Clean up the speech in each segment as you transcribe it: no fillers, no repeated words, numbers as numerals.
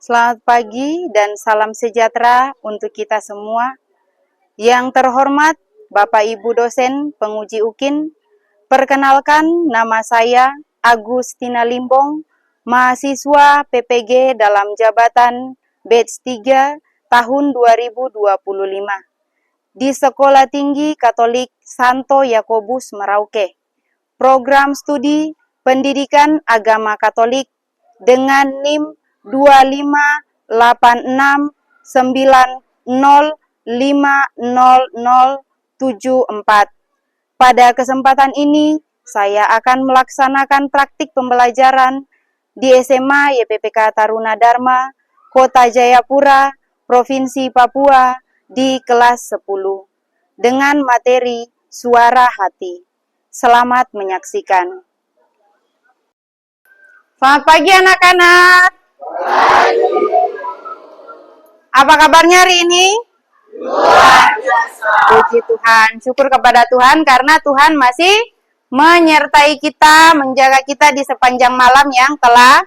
Selamat pagi dan salam sejahtera untuk kita semua. Yang terhormat Bapak Ibu dosen penguji UKIN, perkenalkan nama saya Agustina Limbong, mahasiswa PPG dalam jabatan batch 3 tahun 2025 di Sekolah Tinggi Katolik Santo Yakobus Merauke. Program studi Pendidikan Agama Katolik dengan NIM 25869050074. Pada kesempatan ini, saya akan melaksanakan praktik pembelajaran di SMA YPPK Taruna Dharma, Kota Jayapura, Provinsi Papua, di kelas 10, dengan materi Suara Hati. Selamat menyaksikan. Selamat pagi anak-anak. Apa kabarnya hari ini? Luar biasa. Puji Tuhan, syukur kepada Tuhan karena Tuhan masih menyertai kita, menjaga kita di sepanjang malam yang telah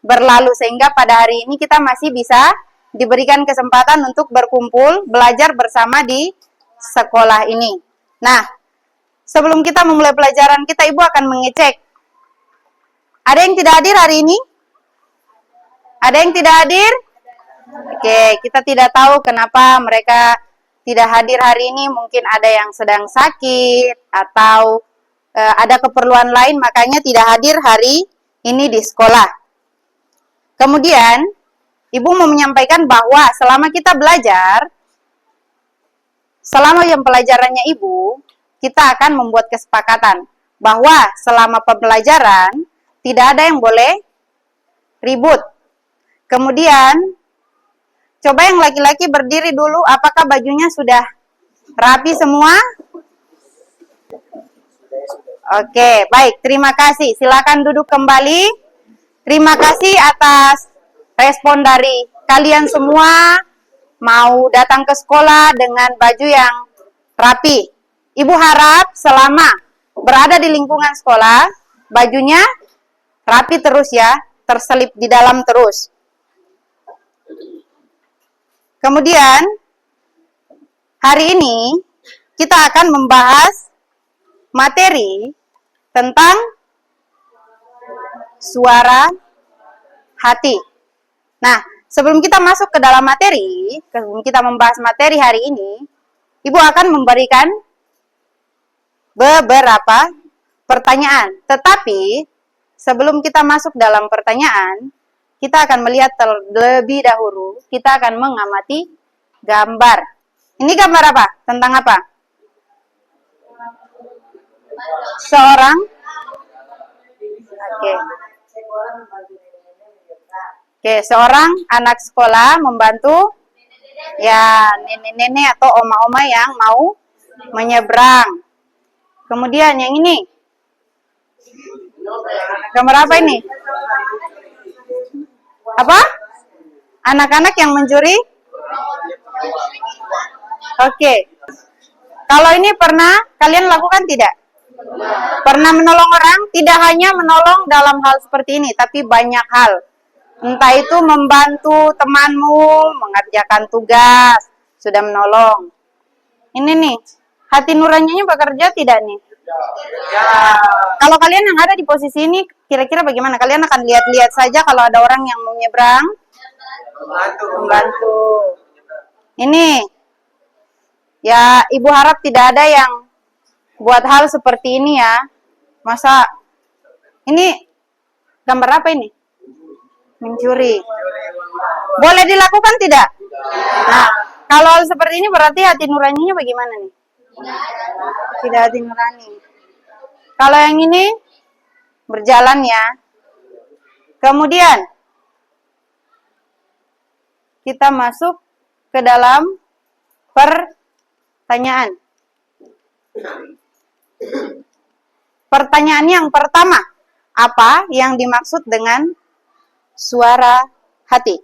berlalu, sehingga pada hari ini kita masih bisa diberikan kesempatan untuk berkumpul, belajar bersama di sekolah ini. Nah, sebelum kita memulai pelajaran kita, Ibu akan mengecek. Ada yang tidak hadir hari ini? Ada yang tidak hadir? Oke, kita tidak tahu kenapa mereka tidak hadir hari ini. Mungkin ada yang sedang sakit atau ada keperluan lain, makanya tidak hadir hari ini di sekolah. Kemudian, Ibu mau menyampaikan bahwa selama kita belajar, selama yang pelajarannya Ibu, kita akan membuat kesepakatan bahwa selama pembelajaran tidak ada yang boleh ribut. Kemudian, coba yang laki-laki berdiri dulu, apakah bajunya sudah rapi semua? Oke, baik, terima kasih. Silakan duduk kembali. Terima kasih atas respon dari kalian semua, mau datang ke sekolah dengan baju yang rapi. Ibu harap selama berada di lingkungan sekolah, bajunya rapi terus ya, terselip di dalam terus. Kemudian, hari ini kita akan membahas materi tentang suara hati. Nah, sebelum kita masuk ke dalam materi, sebelum kita membahas materi hari ini, Ibu akan memberikan beberapa pertanyaan. Tetapi, sebelum kita masuk dalam pertanyaan, kita akan melihat terlebih dahulu, kita akan mengamati gambar. Ini gambar apa? Tentang apa? Seorang seorang anak sekolah membantu ya nenek-nenek atau oma-oma yang mau menyeberang. Kemudian yang ini. Gambar apa ini? Apa? Anak-anak yang mencuri? Oke. Kalau ini pernah kalian lakukan tidak? Pernah menolong orang? Tidak hanya menolong dalam hal seperti ini, tapi banyak hal. Entah itu membantu temanmu, mengerjakan tugas, sudah menolong. Ini nih, hati nuraninya bekerja tidak nih? Kalau kalian yang ada di posisi ini, kira-kira bagaimana? Kalian akan lihat-lihat saja kalau ada orang yang mau nyebrang, membantu. Ini, ya Ibu harap tidak ada yang buat hal seperti ini ya. Masa, ini gambar apa ini? Mencuri. Boleh dilakukan tidak? Nah, kalau hal seperti ini berarti hati nuraninya bagaimana nih? Tidak hati nurani. Kalau yang ini berjalan ya. Kemudian kita masuk ke dalam pertanyaan. Pertanyaan yang pertama, apa yang dimaksud dengan suara hati?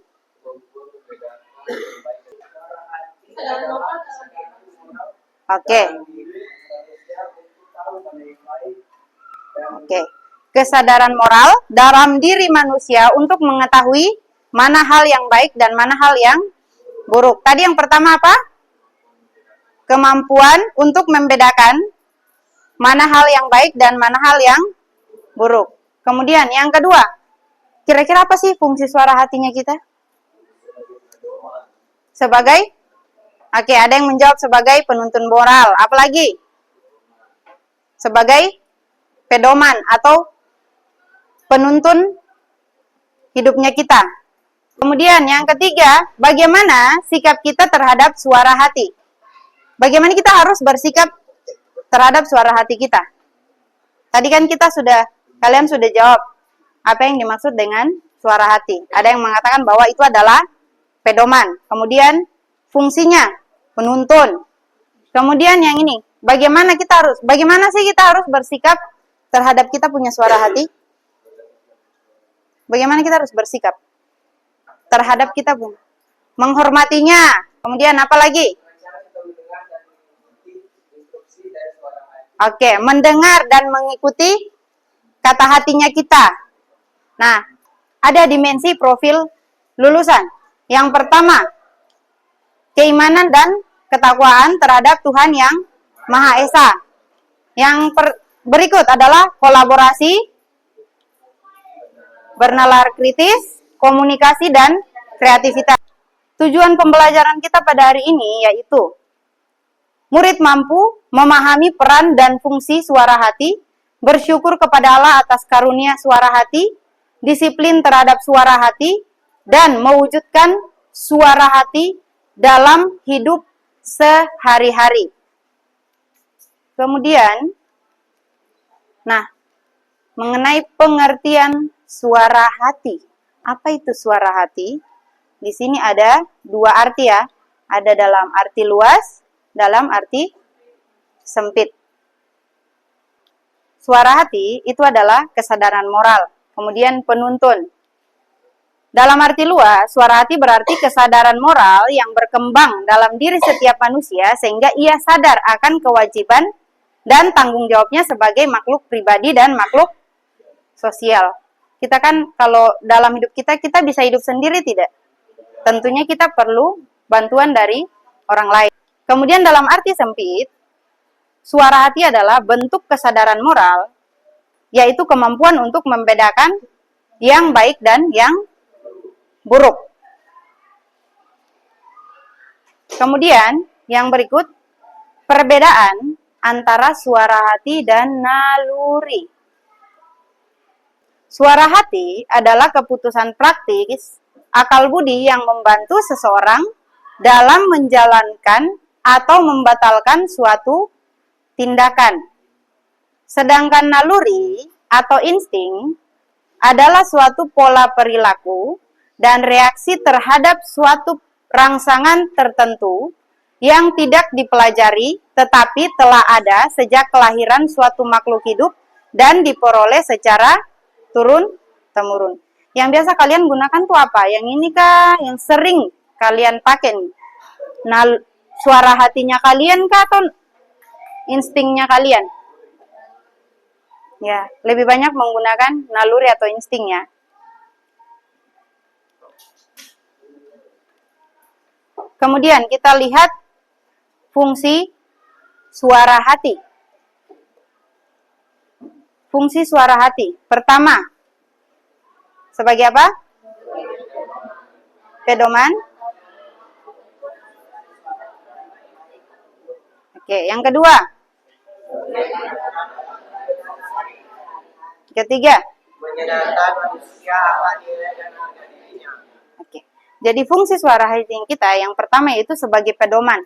Oke. Kesadaran moral dalam diri manusia untuk mengetahui mana hal yang baik dan mana hal yang buruk. Tadi yang pertama apa? Kemampuan untuk membedakan mana hal yang baik dan mana hal yang buruk. Kemudian yang kedua, kira-kira apa sih fungsi suara hatinya kita? Sebagai? Oke, ada yang menjawab sebagai penuntun moral. Apalagi? Sebagai pedoman atau penuntun hidupnya kita. Kemudian yang ketiga, bagaimana sikap kita terhadap suara hati? Bagaimana kita harus bersikap terhadap suara hati kita? Tadi kan kalian sudah jawab apa yang dimaksud dengan suara hati. Ada yang mengatakan bahwa itu adalah pedoman. Kemudian fungsinya penuntun. Kemudian yang ini, bagaimana sih kita harus bersikap terhadap kita punya suara hati? Bagaimana kita harus bersikap terhadap kita pun? Menghormatinya. Kemudian apa lagi? Oke, mendengar dan mengikuti kata hatinya kita. Nah, ada dimensi profil lulusan. Yang pertama, keimanan dan ketakwaan terhadap Tuhan yang Maha Esa. Yang berikut adalah kolaborasi, bernalar kritis, komunikasi, dan kreativitas. Tujuan pembelajaran kita pada hari ini yaitu murid mampu memahami peran dan fungsi suara hati, bersyukur kepada Allah atas karunia suara hati, disiplin terhadap suara hati, dan mewujudkan suara hati dalam hidup sehari-hari. Kemudian, mengenai pengertian suara hati. Apa itu suara hati? Di sini ada dua arti ya. Ada dalam arti luas, dalam arti sempit. Suara hati itu adalah kesadaran moral, kemudian penuntun. Dalam arti luas, suara hati berarti kesadaran moral yang berkembang dalam diri setiap manusia sehingga ia sadar akan kewajiban dan tanggung jawabnya sebagai makhluk pribadi dan makhluk sosial. Kita kan kalau dalam hidup kita bisa hidup sendiri tidak? Tentunya kita perlu bantuan dari orang lain. Kemudian dalam arti sempit, suara hati adalah bentuk kesadaran moral, yaitu kemampuan untuk membedakan yang baik dan yang buruk. Kemudian yang berikut, perbedaan antara suara hati dan naluri. Suara hati adalah keputusan praktis akal budi yang membantu seseorang dalam menjalankan atau membatalkan suatu tindakan. Sedangkan naluri atau insting adalah suatu pola perilaku dan reaksi terhadap suatu rangsangan tertentu yang tidak dipelajari tetapi telah ada sejak kelahiran suatu makhluk hidup dan diperoleh secara turun-temurun. Yang biasa kalian gunakan tuh apa? Yang ini kah? Yang sering kalian pakai? Suara hatinya kalian kah atau instingnya kalian? Ya, lebih banyak menggunakan naluri atau instingnya. Kemudian kita lihat fungsi suara hati. Fungsi suara hati. Pertama, sebagai apa? Pedoman. Oke, yang kedua. Ketiga. Menyadarkan manusia akan nilai dan harga dirinya. Oke. Jadi fungsi suara hati kita yang pertama yaitu sebagai pedoman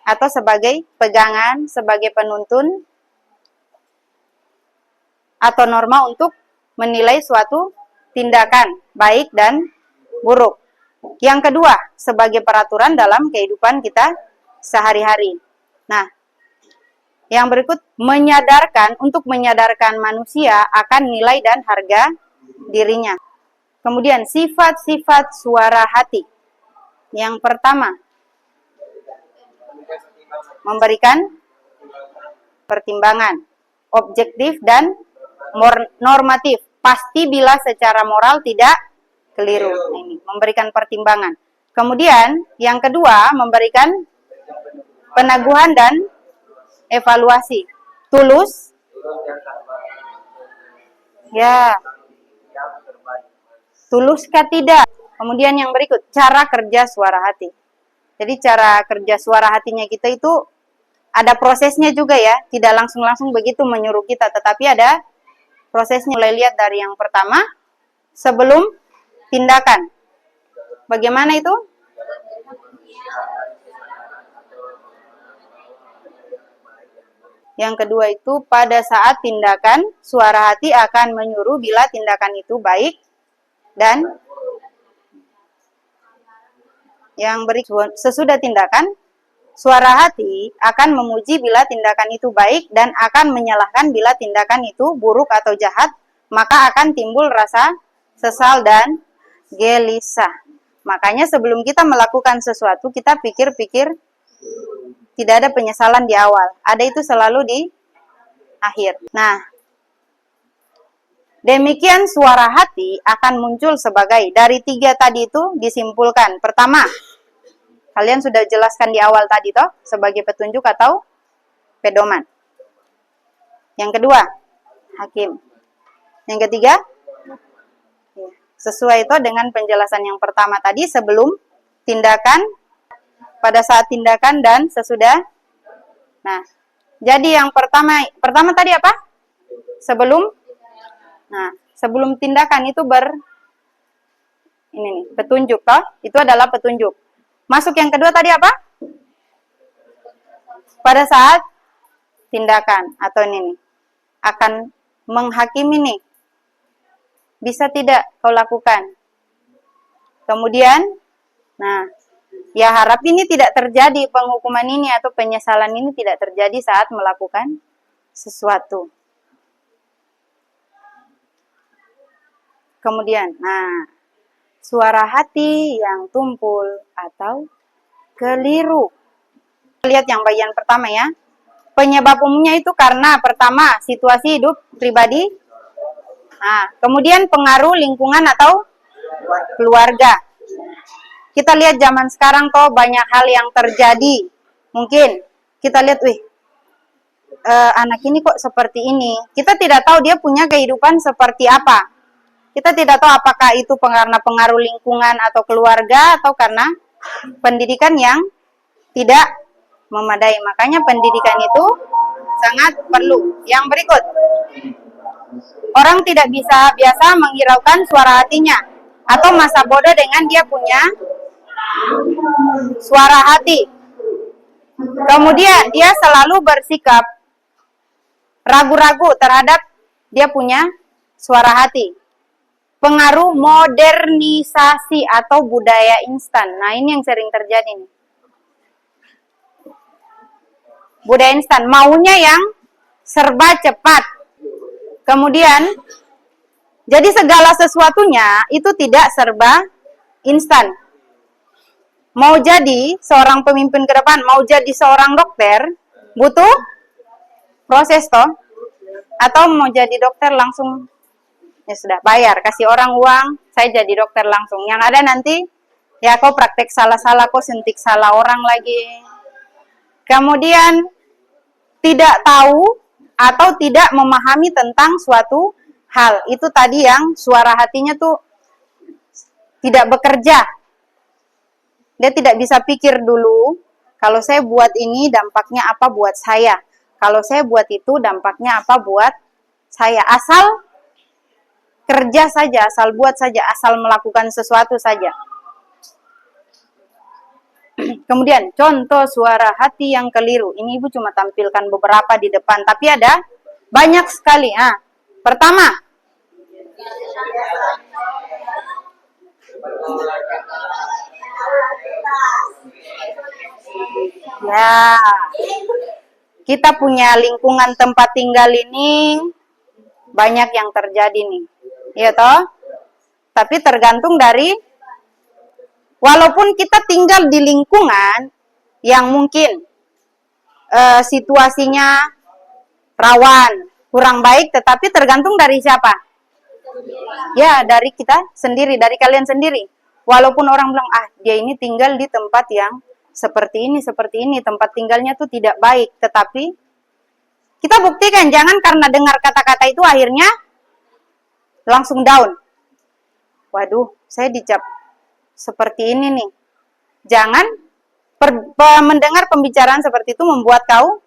atau sebagai pegangan, sebagai penuntun atau norma untuk menilai suatu tindakan baik dan buruk. Yang kedua, sebagai peraturan dalam kehidupan kita sehari-hari. Nah, yang berikut untuk menyadarkan manusia akan nilai dan harga dirinya. Kemudian sifat-sifat suara hati. Yang pertama, memberikan pertimbangan, objektif dan normatif. Pasti bila secara moral tidak keliru. Ini memberikan pertimbangan. Kemudian yang kedua, memberikan peneguhan dan evaluasi. Tulus, ya, tuluskah tidak? Kemudian yang berikut, cara kerja suara hati. Jadi cara kerja suara hatinya kita itu ada prosesnya juga ya, tidak langsung-langsung begitu menyuruh kita, tetapi ada prosesnya. Mulai lihat dari yang pertama, sebelum tindakan. Bagaimana itu? Yang kedua itu, pada saat tindakan, suara hati akan menyuruh bila tindakan itu baik. Dan yang berikut, sesudah tindakan, suara hati akan memuji bila tindakan itu baik dan akan menyalahkan bila tindakan itu buruk atau jahat, maka akan timbul rasa sesal dan gelisah. Makanya sebelum kita melakukan sesuatu, kita pikir-pikir, tidak ada penyesalan di awal. Ada itu selalu di akhir. Nah, demikian suara hati akan muncul sebagai, dari 3 tadi itu disimpulkan. Pertama, kalian sudah jelaskan di awal tadi toh, sebagai petunjuk atau pedoman. Yang kedua, hakim. Yang ketiga, sesuai itu dengan penjelasan yang pertama tadi, sebelum tindakan, pada saat tindakan, dan sesudah. Nah, jadi yang pertama tadi apa? Sebelum. Nah, sebelum tindakan itu ini nih, petunjuk toh, itu adalah petunjuk. Masuk yang kedua tadi apa? Pada saat tindakan, atau ini nih, akan menghakimi nih. Bisa tidak kau lakukan? Kemudian, nah, ya harap ini tidak terjadi, penghukuman ini atau penyesalan ini tidak terjadi saat melakukan sesuatu. Kemudian, nah, suara hati yang tumpul atau keliru. Lihat yang bagian pertama ya. Penyebab umumnya itu karena pertama, situasi hidup pribadi. Nah, kemudian pengaruh lingkungan atau keluarga. Kita lihat zaman sekarang toh banyak hal yang terjadi. Mungkin kita lihat, anak ini kok seperti ini. Kita tidak tahu dia punya kehidupan seperti apa. Kita tidak tahu apakah itu karena pengaruh lingkungan atau keluarga, atau karena pendidikan yang tidak memadai. Makanya pendidikan itu sangat perlu. Yang berikut, orang tidak bisa biasa menghiraukan suara hatinya, atau masa bodoh dengan dia punya suara hati. Kemudian dia selalu bersikap ragu-ragu terhadap dia punya suara hati. Pengaruh modernisasi atau budaya instan. Nah, ini yang sering terjadi nih. Budaya instan, maunya yang serba cepat. Kemudian, jadi segala sesuatunya itu tidak serba instan. Mau jadi seorang pemimpin ke depan, mau jadi seorang dokter, butuh proses toh. Atau mau jadi dokter langsung, ya sudah, bayar, kasih orang uang, saya jadi dokter langsung. Yang ada nanti, ya kau praktek salah-salah, kau suntik salah orang lagi. Kemudian, tidak tahu atau tidak memahami tentang suatu hal. Itu tadi yang suara hatinya tuh tidak bekerja. Dia tidak bisa pikir dulu, kalau saya buat ini dampaknya apa buat saya. Kalau saya buat itu dampaknya apa buat saya. Asal kerja saja, asal buat saja, asal melakukan sesuatu saja. Kemudian, contoh suara hati yang keliru. Ini Ibu cuma tampilkan beberapa di depan, tapi ada banyak sekali. Pertama, ya, kita punya lingkungan tempat tinggal ini banyak yang terjadi nih. Ya toh? Tapi tergantung dari, walaupun kita tinggal di lingkungan yang mungkin situasinya rawan, kurang baik, tetapi tergantung dari siapa? Ya, dari kita sendiri, dari kalian sendiri. Walaupun orang bilang, dia ini tinggal di tempat yang seperti ini, tempat tinggalnya tuh tidak baik. Tetapi kita buktikan, jangan karena dengar kata-kata itu akhirnya langsung down. Waduh, saya dicap seperti ini nih. Jangan mendengar pembicaraan seperti itu membuat kau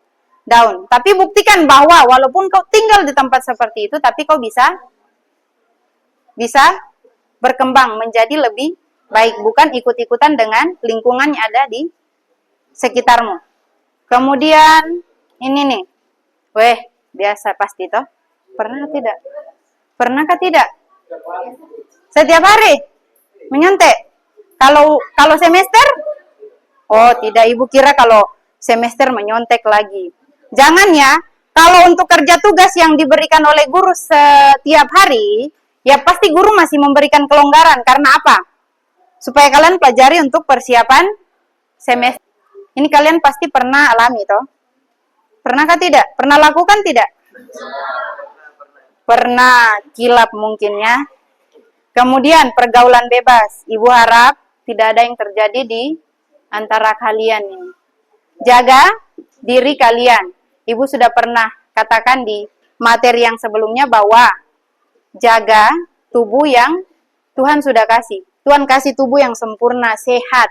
down. Tapi buktikan bahwa walaupun kau tinggal di tempat seperti itu, tapi kau bisa berkembang menjadi lebih baik, bukan ikut-ikutan dengan lingkungan yang ada di sekitarmu. Kemudian ini nih, biasa pasti toh. Pernah tidak? Pernahkah tidak? Setiap hari menyontek. Kalau semester? Oh tidak, ibu kira kalau semester menyontek lagi. Jangan ya. Kalau untuk kerja tugas yang diberikan oleh guru setiap hari, ya pasti guru masih memberikan kelonggaran. Karena apa? Supaya kalian pelajari untuk persiapan semester. Ini kalian pasti pernah alami toh? Pernahkah tidak? Pernah lakukan tidak? Pernah, kilap mungkin ya. Kemudian pergaulan bebas. Ibu harap tidak ada yang terjadi di antara kalian ini. Jaga diri kalian. Ibu sudah pernah katakan di materi yang sebelumnya bahwa jaga tubuh yang Tuhan sudah kasih. Tuhan kasih tubuh yang sempurna, sehat.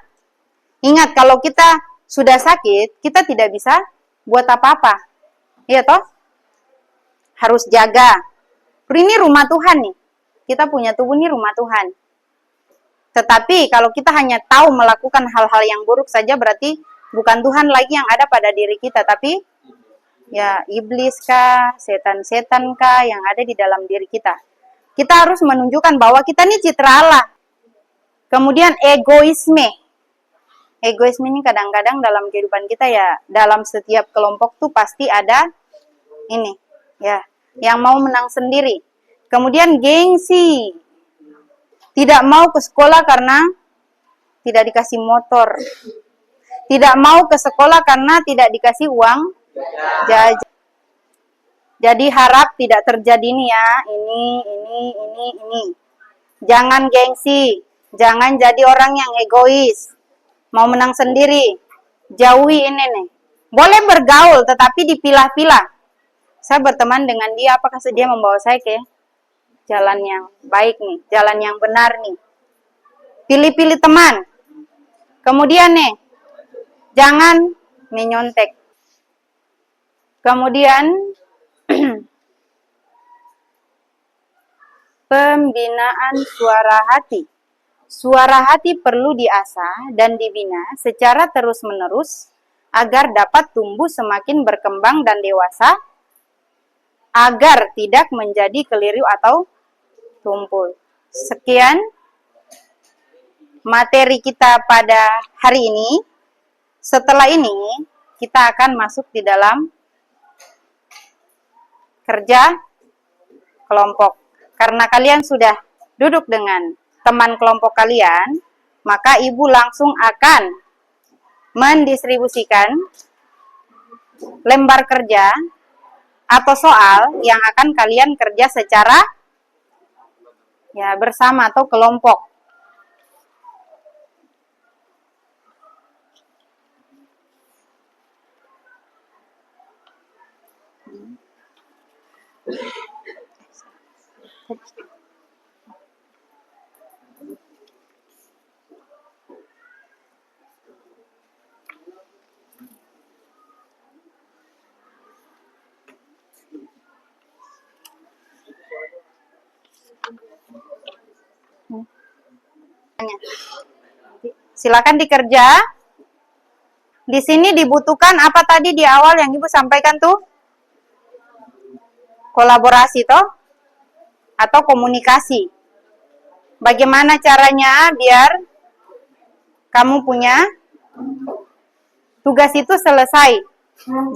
Ingat, kalau kita sudah sakit, kita tidak bisa buat apa-apa. Iya toh? Harus jaga. Ini rumah Tuhan nih. Kita punya tubuh ini rumah Tuhan. Tetapi kalau kita hanya tahu melakukan hal-hal yang buruk saja, berarti bukan Tuhan lagi yang ada pada diri kita, tapi ya iblis kah, setan-setan kah yang ada di dalam diri kita. Kita harus menunjukkan bahwa kita ini citra Allah. Kemudian egoisme. Egoisme ini kadang-kadang dalam kehidupan kita ya, dalam setiap kelompok tuh pasti ada ini, ya, yang mau menang sendiri. Kemudian gengsi. Tidak mau ke sekolah karena tidak dikasih motor. Tidak mau ke sekolah karena tidak dikasih uang jajan. Jadi harap tidak terjadi nih ya, ini. Jangan gengsi. Jangan jadi orang yang egois. Mau menang sendiri. Jauhi ini nih. Boleh bergaul tetapi dipilah-pilah. Saya berteman dengan dia, apakah dia membawa saya ke jalan yang baik nih, jalan yang benar nih. Pilih-pilih teman. Kemudian nih, jangan menyontek. Kemudian, pembinaan suara hati. Suara hati perlu diasah dan dibina secara terus-menerus agar dapat tumbuh semakin berkembang dan dewasa, agar tidak menjadi keliru atau tumpul. Sekian materi kita pada hari ini. Setelah ini, kita akan masuk di dalam kerja kelompok. Karena kalian sudah duduk dengan teman kelompok kalian, maka ibu langsung akan mendistribusikan lembar kerja atau soal yang akan kalian kerja secara ya bersama atau kelompok. Silakan dikerja. Di sini dibutuhkan apa tadi di awal yang Ibu sampaikan tuh? Kolaborasi toh? Atau komunikasi. Bagaimana caranya biar kamu punya tugas itu selesai.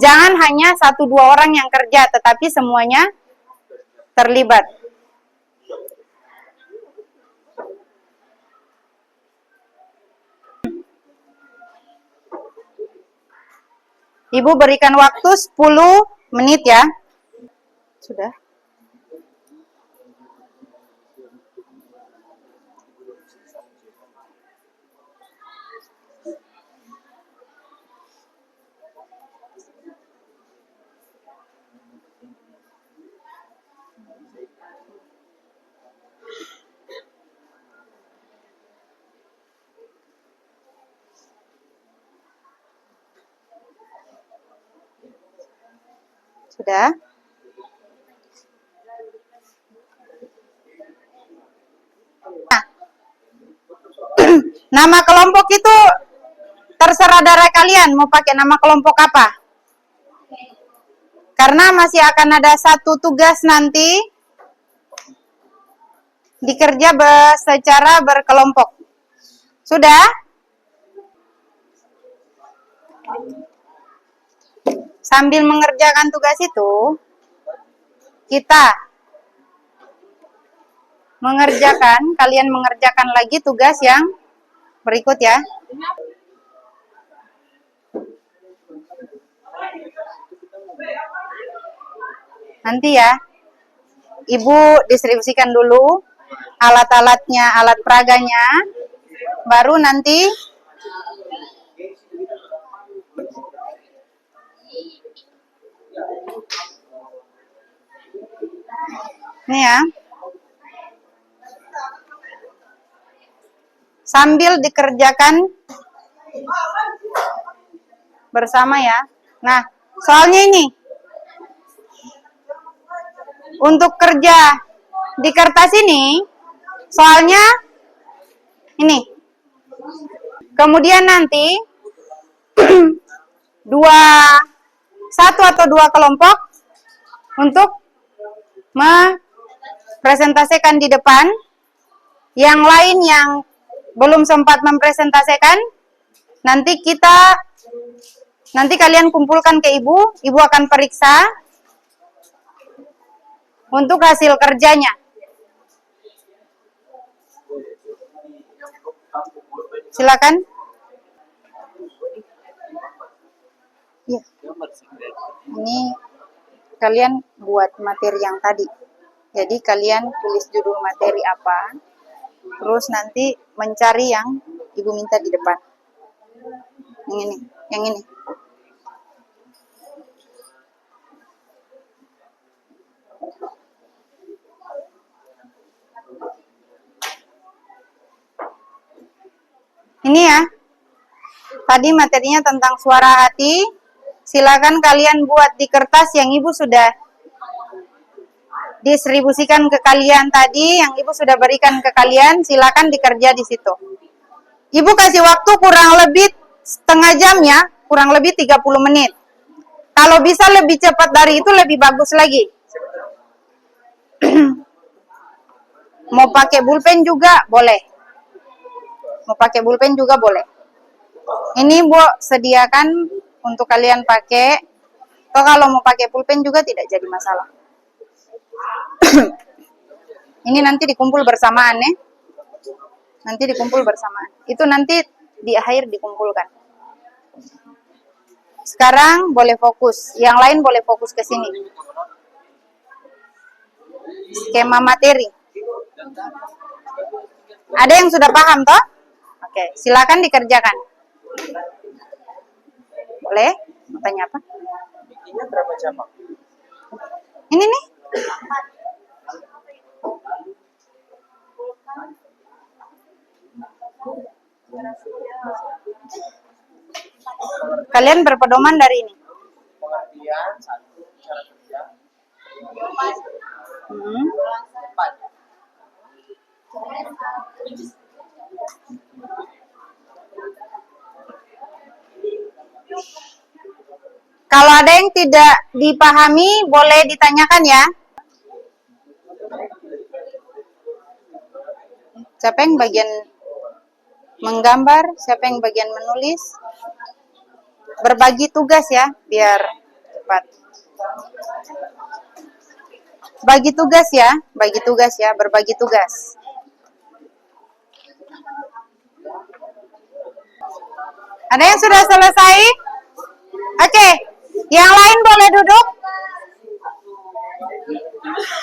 Jangan hanya 1-2 orang yang kerja, tetapi semuanya terlibat. Ibu berikan waktu 10 menit ya. Sudah. Sudah? Nah, nama kelompok itu terserah dari kalian mau pakai nama kelompok apa. Karena masih akan ada satu tugas nanti dikerja secara berkelompok. Sudah? Sambil mengerjakan tugas itu, kita kalian mengerjakan lagi tugas yang berikut ya. Nanti ya, Ibu distribusikan dulu alat-alatnya, alat peraganya, baru nanti ini ya, sambil dikerjakan bersama ya. Nah, soalnya ini untuk kerja di kertas ini, soalnya ini. Kemudian nanti satu atau dua kelompok untuk mempresentasikan di depan. Yang lain yang belum sempat mempresentasikan, nanti kalian kumpulkan ke Ibu. Ibu akan periksa untuk hasil kerjanya. Silakan. Ya. Ini kalian buat materi yang tadi. Jadi kalian tulis judul materi apa, terus nanti mencari yang Ibu minta di depan. Yang ini. Ini ya, tadi materinya tentang suara hati. Silakan kalian buat di kertas yang Ibu sudah distribusikan ke kalian tadi, yang Ibu sudah berikan ke kalian. Silakan dikerja di situ. Ibu kasih waktu kurang lebih setengah jam ya, kurang lebih 30 menit. Kalau bisa lebih cepat dari itu lebih bagus lagi. Mau pakai pulpen juga boleh. Ini Bu sediakan untuk kalian pakai. Atau kalau mau pakai pulpen juga tidak jadi masalah. Ini nanti dikumpul bersamaan ya. Itu nanti di akhir dikumpulkan. Sekarang boleh fokus. Yang lain boleh fokus ke sini. Skema materi. Ada yang sudah paham toh? Oke, silakan dikerjakan. Boleh? Mau tanya apa? Bikinnya berapa jam, Pak? Ini nih. Kalian berpedoman dari ini. Pengertian, satu, cara kerja. Kalau ada yang tidak dipahami, boleh ditanyakan ya. Siapa yang bagian menggambar, siapa yang bagian menulis. Berbagi tugas ya, biar cepat. Berbagi tugas. Ada yang sudah selesai? Oke, yang lain boleh duduk.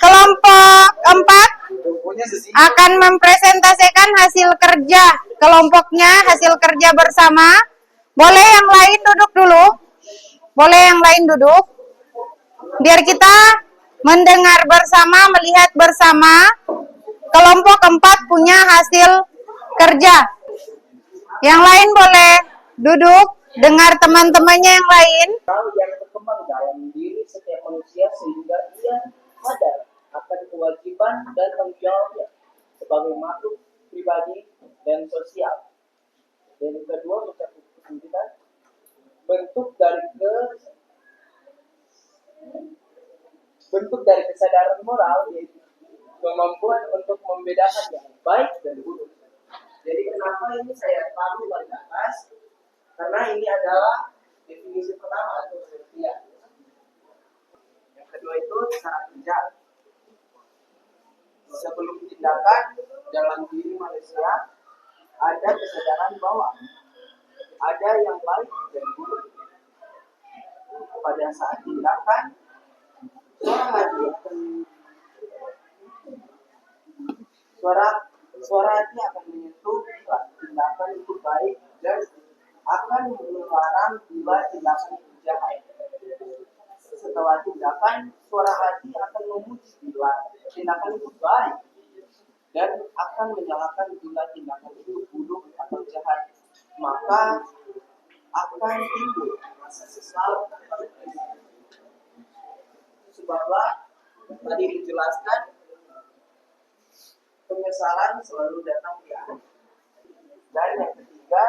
Kelompok 4 akan mempresentasikan hasil kerja kelompoknya, hasil kerja bersama. Boleh yang lain duduk dulu? Biar kita mendengar bersama, melihat bersama. Kelompok 4 punya hasil kerja. Yang lain boleh duduk, dengar teman-temannya yang lain. Kalau jangan berkembang dalam diri setiap manusia sehingga ia sadar akan kewajiban dan tanggung jawabnya sebagai makhluk pribadi dan sosial. Dan yang kedua, mencakup kesembilan bentuk dari kesadaran moral, yaitu kemampuan untuk membedakan yang baik dan buruk. Jadi kenapa ini saya taruh paling atas? Karena ini adalah definisi pertama atau pengertian. Yang kedua itu cara kerja. Sebelum tindakan dalam diri manusia ada kesadaran bahwa ada yang baik dan buruk. Pada saat tindakan, suara hati akan menyentuh bila tindakan itu baik dan akan melarang bila tindakan itu jahat. Setelah tindakan, suara hati akan memuji bila tindakan itu baik dan akan menyalahkan bila tindakan itu buruk atau jahat. Maka akan timbul rasa sesal. Sebablah tadi dijelaskan penyesalan selalu datang di akhir. Dan yang ketiga,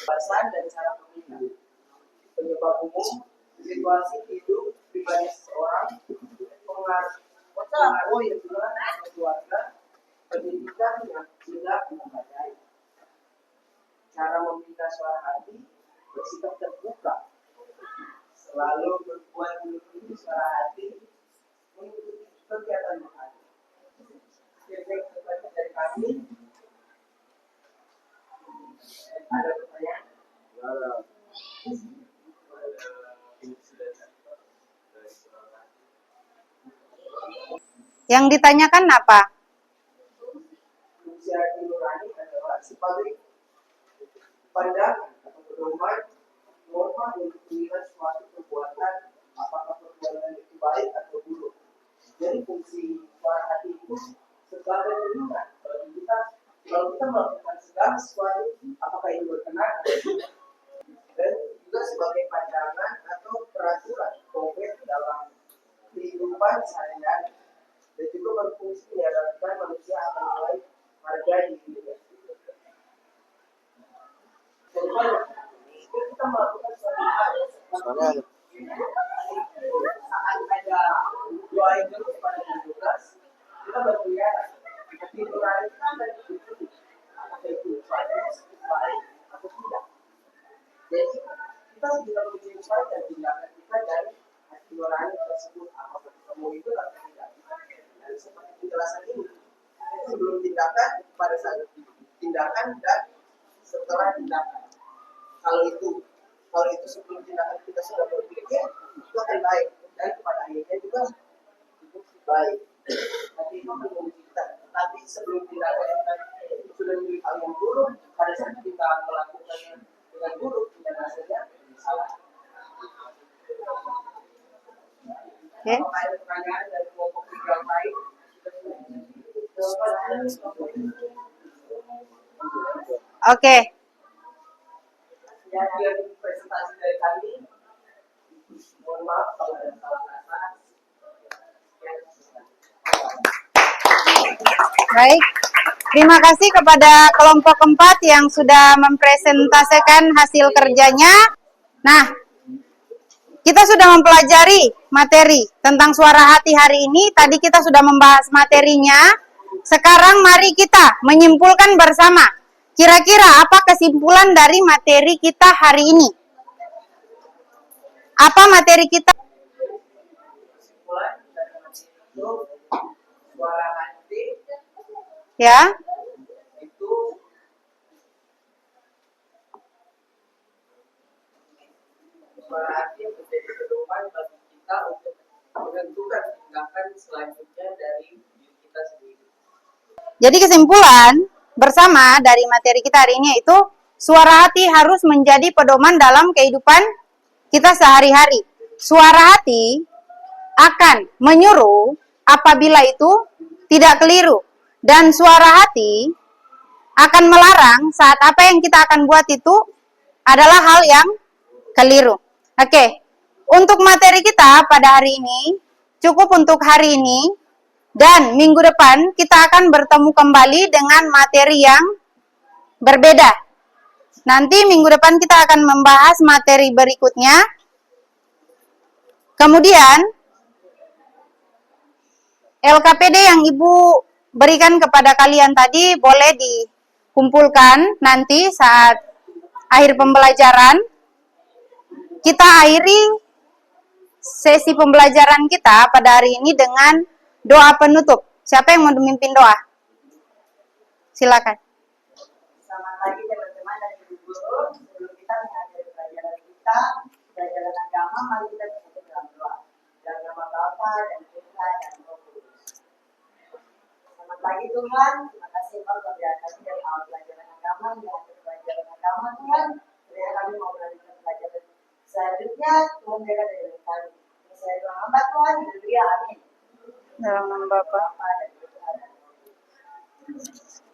bahasan dan cara pemilihan. Penyebab umum, situasi hidup pribadi seseorang, pengaruh yang benar keluarga, pendidikan yang tidak memadai. Cara meminta suara hati, bersikap terbuka, selalu berbuat mengikuti suara hati, mengikuti kegiatan yang ada. Dari kami, ada pertanyaan? Yang ditanyakan apa? Fungsi hati nurani adalah sebagai pandangan atau pedoman norma untuk menilai suatu perbuatan, apakah perbuatan itu baik atau buruk. Jadi fungsi suara hati itu sebagai pedoman bagi kita, kalau kita melakukan segala sesuatu, apakah itu berkenan atau tidak. Dan juga sebagai pandangan atau peraturan konkret dalam kehidupan sehari-hari. Dan juga berfungsi menyadarkan manusia akan mulai hargai dirinya. Kita melakukan suatu hal saat ada doa itu pada tugas, kita berpikir hati nurani kita dan apakah itu baik atau tidak. Jadi kita bisa menyesuaikan dan tindakan kita dari hati nurani tersebut, apakah ketemu itu atau tidak. Dan seperti penjelasan ini, sebelum tindakan, pada saat tindakan dan setelah tindakan. Kalau itu sebelum tindakan kita sudah berpikir, itu akan baik dan pada akhirnya juga itu baik. Nanti itu menunggu kita. Tapi sebelum tindakan kita sudah menjadi hal yang buruk, pada saat kita melakukannya dengan buruk, dan hasilnya salah. Okay. Apakah ada pertanyaan dari kelompok yang lain? Oke. Sekian presentasi dari kami. Mohon maaf kalau ada salah kata. Baik. Terima kasih kepada kelompok keempat yang sudah mempresentasikan hasil kerjanya. Nah, kita sudah mempelajari materi tentang suara hati hari ini. Tadi kita sudah membahas materinya. Sekarang mari kita menyimpulkan bersama. Kira-kira apa kesimpulan dari materi kita hari ini? Apa materi kita? Kesimpulan dari materi itu, suara hati Ya. itu suara hati menjadi pedoman bagi kita untuk menentukan tindakan selanjutnya dari diri kita sendiri. Jadi kesimpulan bersama dari materi kita hari ini yaitu suara hati harus menjadi pedoman dalam kehidupan kita sehari-hari. Suara hati akan menyuruh apabila itu tidak keliru. Dan suara hati akan melarang saat apa yang kita akan buat itu adalah hal yang keliru. Oke, Untuk materi kita pada hari ini, cukup untuk hari ini, dan minggu depan kita akan bertemu kembali dengan materi yang berbeda. Nanti minggu depan kita akan membahas materi berikutnya. Kemudian, LKPD yang Ibu berikan kepada kalian tadi boleh dikumpulkan nanti saat akhir pembelajaran. Kita akhiri sesi pembelajaran kita pada hari ini dengan doa penutup. Siapa yang mau memimpin doa? Silakan. Selamat pagi teman-teman dan ibu guru. Sebelum kita mengakhiri pelajaran kita, pelajaran agama, mari kita bersatu dalam doa. Dalam nama Bapa dan Putra dan Roh Kudus. Selamat pagi Tuhan. Terima kasih Engkau telah berikan kami dari awal pelajaran agama hingga akhir pelajaran agama Tuhan. Kemudian kami mau melanjutkan pelajaran selanjutnya. Tuhan jaga dari kami. Ini saya doa hamba Tuhan. Haleluya. Amin. Dalam nama Bapa Bapa dan Putra dan Roh Kudus.